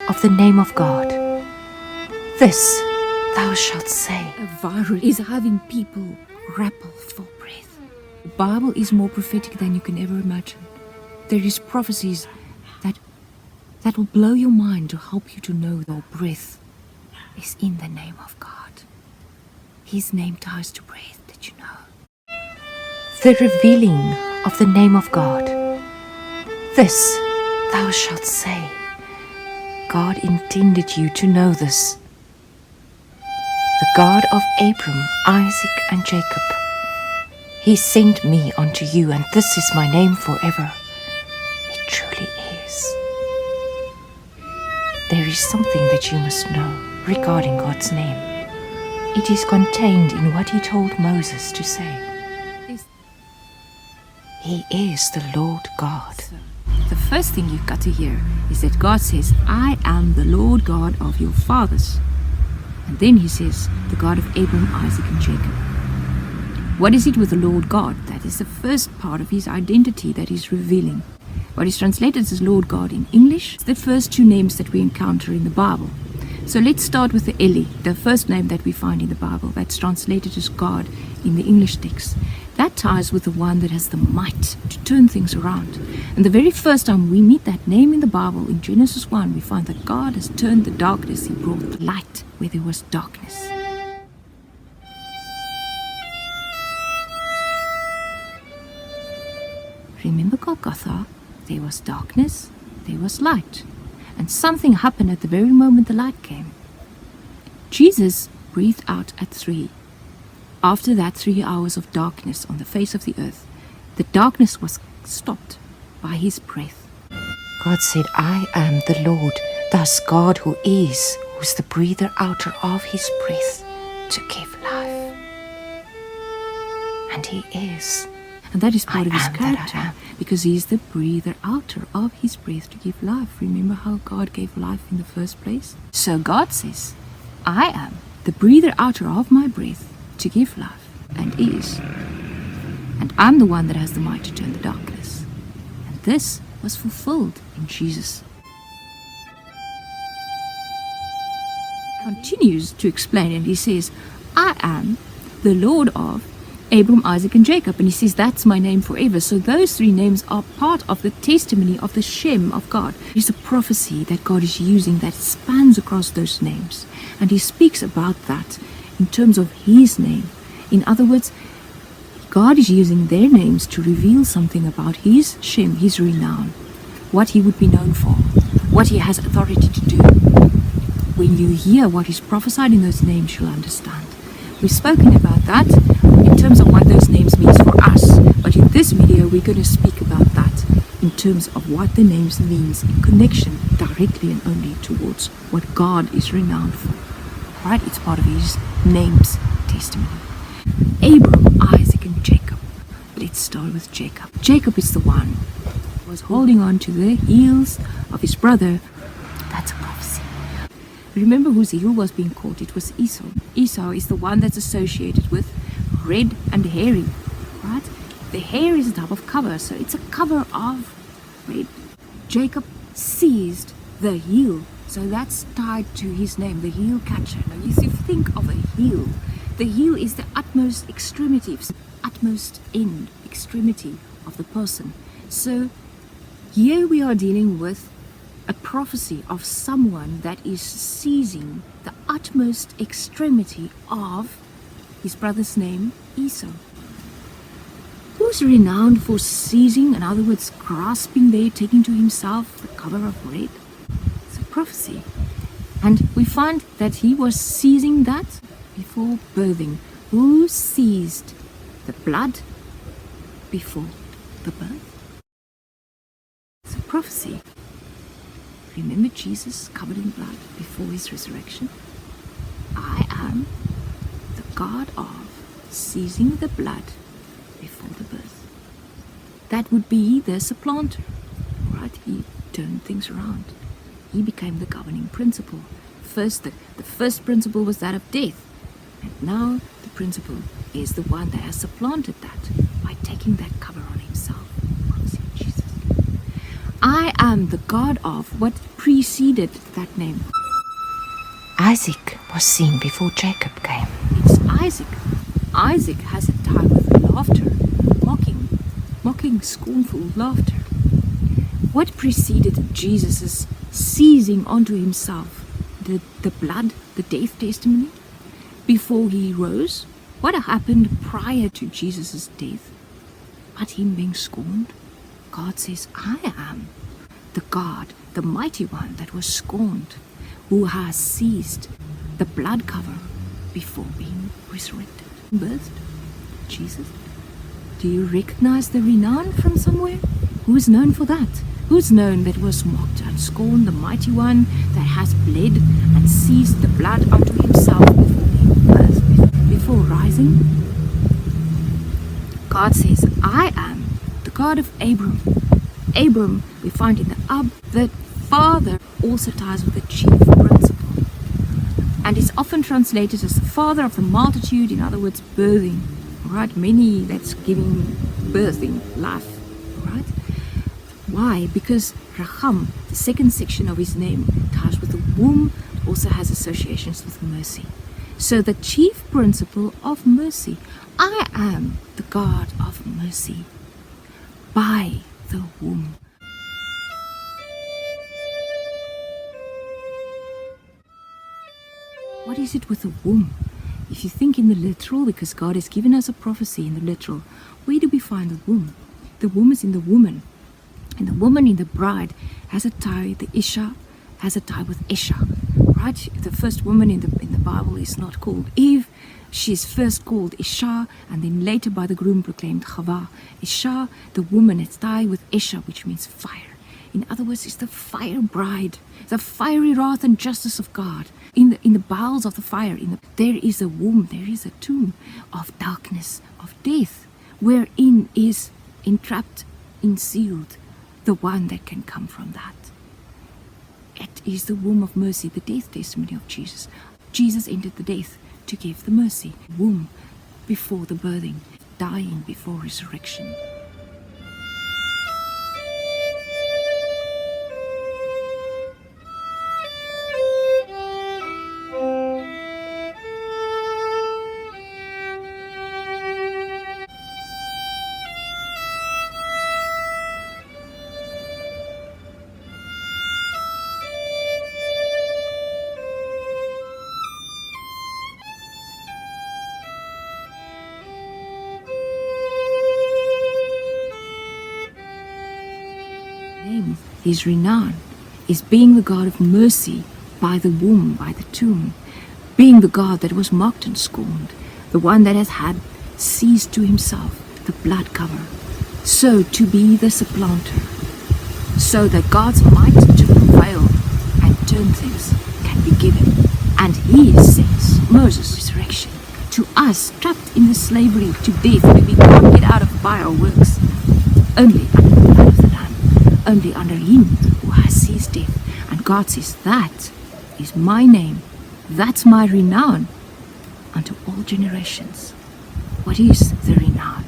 of the name of God, this thou shalt say. A virus is having people grapple for breath. The Bible is more prophetic than you can ever imagine. There is prophecies that will blow your mind to help you to know your breath is in the name of God. His name ties to breath, did you know? The revealing of the name of God, this thou shalt say. God intended you to know this. The God of Abram, Isaac, and Jacob. He sent me unto you, and this is my name forever. It truly is. There is something that you must know regarding God's name. It is contained in what he told Moses to say. He is the Lord God. The first thing you've got to hear is that God says, I am the Lord God of your fathers. And then he says, the God of Abraham, Isaac, and Jacob. What is it with the Lord God? That is the first part of his identity that he's revealing. What is translated as Lord God in English is the first two names that we encounter in the Bible. So let's start with the Eli, the first name that we find in the Bible, that's translated as God in the English text. That ties with the one that has the might to turn things around. And the very first time we meet that name in the Bible, in Genesis 1, we find that God has turned the darkness, he brought light where there was darkness. Remember Golgotha? There was darkness, there was light. And something happened at the very moment the light came. Jesus breathed out at 3. After that 3 hours of darkness on the face of the earth, the darkness was stopped by his breath. God said, I am the Lord, thus God who's the breather outer of his breath to give life. And he is. And that is part of his I am character, that I am. because he is the breather outer of his breath to give life. Remember how God gave life in the first place? So God says, I am the breather outer of my breath to give life, and is. And I'm the one that has the might to turn the darkness. And this was fulfilled in Jesus. Continues to explain, and he says, I am the Lord of Abram, Isaac, and Jacob. And he says, that's my name forever. So those 3 names are part of the testimony of the Shem of God. It's a prophecy that God is using that spans across those names. And he speaks about that in terms of his name. In other words, God is using their names to reveal something about his Shem, his renown, what he would be known for, what he has authority to do. When you hear what is prophesied in those names, you'll understand. We've spoken about that in terms of what those names means for us, but in this video we're going to speak about that in terms of what the names means in connection directly and only towards what God is renowned for. Right? It's part of his name's testimony. Abram, Isaac, and Jacob. Let's start with Jacob. Jacob is the one who was holding on to the heels of his brother. That's a prophecy. Remember whose heel was being caught? It was Esau. Esau is the one that's associated with red and hairy, right? The hair is a type of cover, so it's a cover of red. Jacob seized the heel, so that's tied to his name, the heel catcher. Now you think of a heel. The heel is the utmost extremity, utmost end, extremity of the person. So here we are dealing with a prophecy of someone that is seizing the utmost extremity of his brother's name, Esau. Who's renowned for seizing, in other words, grasping there, taking to himself the cover of red? It's a prophecy. And we find that he was seizing that before birthing. Who seized the blood before the birth? It's a prophecy. Remember Jesus covered in blood before his resurrection? I am the God of seizing the blood before the birth. That would be the supplanter, right? He turned things around. He became the governing principle. First, the first principle was that of death. And now the principle is the one that has supplanted that by taking that cover on himself. Obviously, Jesus. I am the God of what preceded that name. Isaac was seen before Jacob came. It's Isaac. Isaac has a tie with laughter, mocking, scornful laughter. What preceded Jesus' seizing onto himself? The blood, the death testimony? Before he rose? What happened prior to Jesus' death? But him being scorned? God says, I am the God, the mighty one that was scorned, who has seized the blood cover before being resurrected, birthed. Jesus. Do you recognize the renown from somewhere? Who's known for that? Who's known that was mocked and scorned, the mighty one that has bled and seized the blood unto himself before being birthed, before rising? God says, I am the God of Abram. Abram, we find in the father also ties with the chief principle. And is often translated as the father of the multitude, in other words, birthing. Right? Many that's giving birthing life. Right? Why? Because Racham, the second section of his name, ties with the womb, also has associations with mercy. So the chief principle of mercy, I am the God of mercy by the womb. What is it with the womb? If you think in the literal, because God has given us a prophecy in the literal, where do we find the womb? The womb is in the woman. And the woman in the bride has a tie, the Isha has a tie with Isha. Right? The first woman in the Bible is not called Eve. She is first called Isha, and then later by the groom proclaimed Chava. Isha, the woman, is tied with Isha, which means fire. In other words, it's the fire bride, the fiery wrath and justice of God. In the bowels of the fire, there is a womb, there is a tomb of darkness, of death, wherein is entrapped, ensealed, the one that can come from that. It is the womb of mercy, the death testimony of Jesus. Jesus entered the death to give the mercy. Womb before the birthing, dying before resurrection. His renown is being the God of mercy by the womb, by the tomb, being the God that was mocked and scorned, the one that has had seized to himself the blood cover, so to be the supplanter, so that God's might to prevail and turn things can be given. And he sends Moses' resurrection to us trapped in the slavery to death, where we can't get out of by our works, only under the blood of the Lamb. Only under him who has seized death. And God says, that is my name, that's my renown unto all generations. What is the renown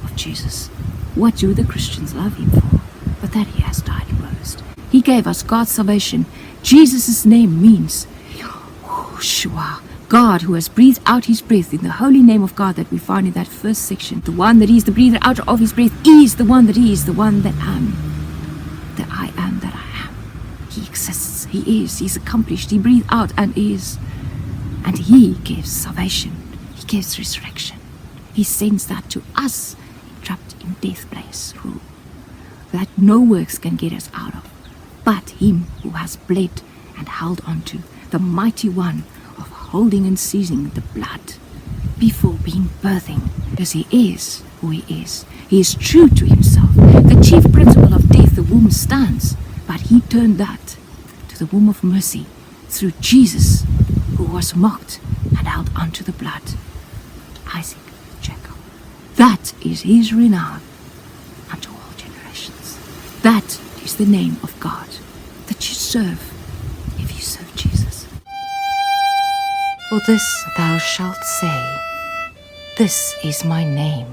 of Jesus? What do the Christians love him for? But that he has died and rose. He gave us God's salvation. Jesus' name means Shua, God who has breathed out his breath in the holy name of God that we find in that first section. The one that is the breather out of his breath is the one that is, the one that I am that I am. He exists, he is, he's accomplished, he breathed out and is. And he gives salvation, he gives resurrection. He sends that to us, trapped in death place rule, that no works can get us out of, but him who has bled and held on to, the mighty one of holding and seizing the blood before being birthing, because he is who he is. He is true to himself. The chief principle of death, the womb, stands, but he turned that to the womb of mercy through Jesus, who was mocked and held onto the blood. Isaac, Jacob. That is his renown unto all generations. That is the name of God that you serve if you serve Jesus. For this thou shalt say, this is my name.